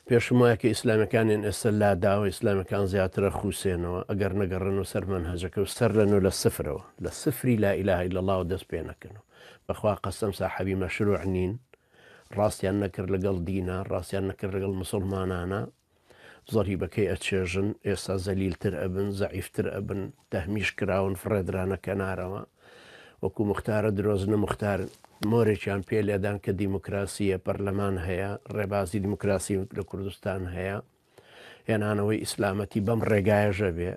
پێشمایە کە ئیسلامەکانیان ئێستا لاداوە ئیسلامەکان زیاترە خوسێنەوە ئەگەر نەگەڕن و سەر منهەجەکە و سەر لەنەوە لە سفرەوە لە سفری لا ئیلاهە ئیلا الله و دەست پێ نەکەنەوە بەخوا قەسەم ساحەبی مەشروع نین ڕاستیان نەکرد لەگەڵ دینە ڕاستیان نەکرد لەگەڵ مسلمانانە زەریبەکەی ئەچێژن ئێستا زەلیلتر ئەبن زەعیفتر ئەبن تەهمیش کراون فڕێدرانە کەنارەوە وەکو مختارە درۆزنە مختار مۆرێکیان پێ لێدان کە دیموکراسیە پەرلەمان هەیە ڕێبازی دیموکراسی لە کوردستان هەیە هێنانەوەی ئیسلامەتی بەم ڕێگایەژە بێ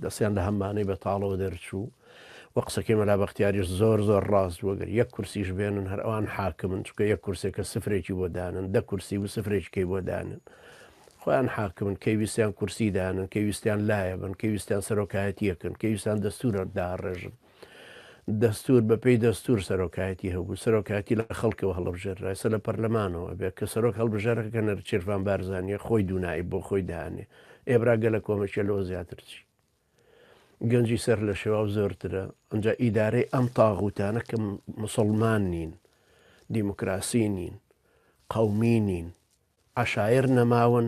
دەستیان لە هەمانەی بەتاڵەوە دەرچوو وە قسەکەی مەلا بەختیاریش زۆر زۆر ڕاست وەگەر یەک کورسیش بێنن هەر ئەوان حاکمن چکە یەک کورسێکە سفرێکی بۆ دانن دە کورسی و سفرێکەکەی بۆ دانن خۆیان حاکمن کەی ویستیان کورسی دانن کەی ویستیان لایە بن کەی ویستیان سەرۆکایەتیەکەن کەی ویستیان دەستورە داڕێژن دەستور بەپێی دەستور سەرۆکایەتی هەبوو سەرۆکایەتی لە خەڵکەوە هەڵبژێرا ئێستا لە پەرلەمانەوە بێ کە سەرۆک هەڵبژێرەکە نەر چێرفان بارزانیە خۆی دوونایی بۆ خۆی داهانێ ئێبراگە لە کۆمەچە لەوە زیاتر چی گەنجی سەر لە شێوا زۆرترە ئەنجا ئیدارەی ئەم تاغوتانە کە مسلمان نین دیموکراسی نین قەومی نین عەشایر نەماون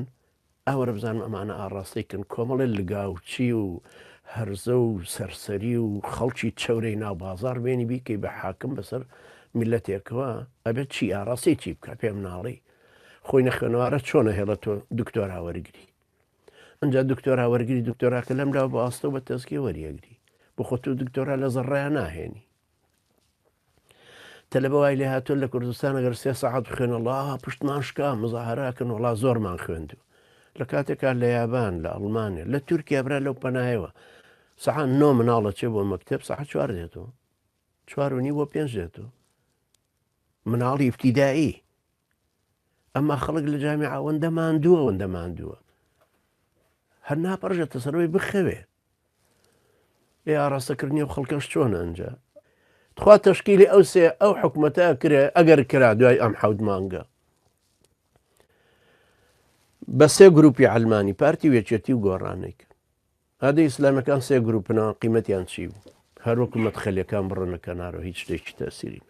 ئەوە بزانم ئەمانە ئاڕاستەیکن کۆمەڵێ لەگاوچی و هەرزە و سەرسەری و خەڵکی چەورەی ناو بازار بێنی بیکەی بە حاکم بەسەر میلەتێکەوە ئەبێت چی ئاڕاستی چی بکە پێم ناڵی خۆی نەخوێنەوارە چۆنە هێڵە تۆ دکتۆرا وەرگری ئەجا دکتۆرا وەرگری دکتۆراکە لەم لاوە بە ئاستە بە تەزکی وەریەگری بۆ خۆ تۆ دکتۆرا لە زەڕایە ناهێنی تەلەبە وای لێ هاتووە لە کوردستان ئەگەر 3 ساعات بخوێنە وڵا پشتمان شکا مزاهەراکەن وڵا زۆرمان خوێندو لە کاتێکا لە یابان لە ئەڵمانیا لە تورکیا برا لەو پەنایەوە سەعات 9 مناڵە چێ بۆ مەکتەب سەعات 4 دێتەوە 4:30 بۆ 5 دێتەوە مناڵی ابتیدایی ئەمما خەڵک لە جامیعە وەندە ماندووە هەر ناپەڕژێتە سەرەوەی بخەوێ ئاڕاستەکردنی و خەڵکەش چۆنە ئەنجا تخوا تەشکیلی ئەو حکومەتە کرێ ئەگەر کرا دوای ئەم 7 مانگە بە 3 گروپی عەلمانی پارتی وێچێتی و گۆڕانێک هەدە ئیسلامەکان 3 گروپنەوە قیمەتیان چی بوو هەر وەکو مەدخەلیەکان بڕنە کەنارەوە هیچ شتێکی تەسیری